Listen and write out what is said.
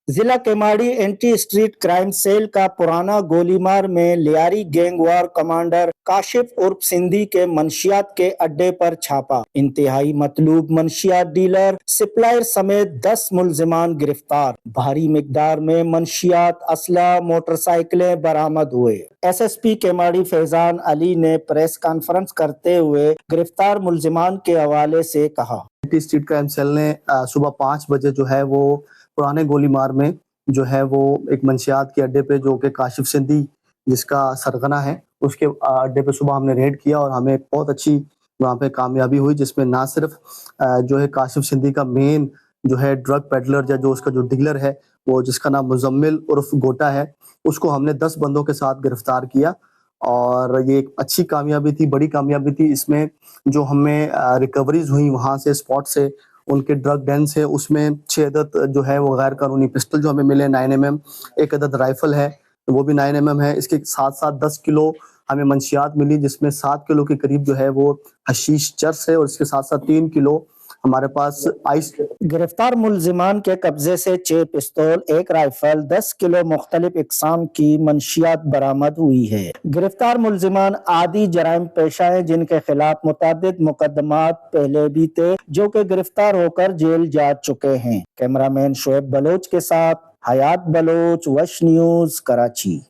जिला Keamari anti street crime cell का पुराना गोलीमार में Lyari gang war commander Kashif उर्फ सिंधी के मंशियात के अड्डे पर छापा। इंतहाई मतलूब मंशियात डीलर सप्लायर समेत 10 मुलजिमान गिरफ्तार। भारी मिकदार में मंशियात, असला, मोटरसाइकिलें बरामद हुए। एसएसपी केमाड़ी फैजान अली ने प्रेस कॉन्फ्रेंस करते हुए गिरफ्तार मुलजिमान के हवाले से कहा। एंटी स्ट्रीट क्राइम सेल ने सुबह 5 बजे जो है वो पुराने गोलीमार में जो है वो एक मंशियात के अड्डे पे जो कि काशिफ सिंधी जिसका सरगना है उसके अड्डे पे सुबह हमने रेड किया और हमें बहुत अच्छी वहाँ पे कामयाबी हुई, जिसमें ना सिर्फ जो है काशिफ सिंधी का मेन जो है ड्रग पेडलर या जो उसका जो डीलर है वो जिसका नाम मुजम्मिल उर्फ गोटा है, उसको हमने 10 बंदों के साथ गिरफ्तार किया। और ये एक अच्छी कामयाबी थी, बड़ी कामयाबी थी। इसमें जो हमें रिकवरीज हुई वहाँ से स्पॉट से उनके ड्रग डेन से, उसमें 6 अदद जो है वो गैर कानूनी पिस्टल जो हमें मिले 9mm, 1 अदद राइफल है वो भी 9mm है। इसके साथ साथ 10 किलो हमें मंशियात मिली, जिसमें 7 किलो के करीब जो है वो हशीश चरस है और इसके साथ साथ 3 किलो हमारे पास आइस। गिरफ्तार मुलजिमान के कब्जे से 6 पिस्तौल, 1 राइफल, 10 किलो मुख्तलिफ इकसाम की मंशियात बरामद हुई है। गिरफ्तार मुलजिमान आदि जराइम पेशा हैं जिनके खिलाफ मुतअद्दिद मुकदमात पहले भी थे, जो कि गिरफ्तार होकर जेल जा चुके हैं। कैमरामैन शोएब बलोच के साथ हयात बलोच, वश न्यूज, कराची।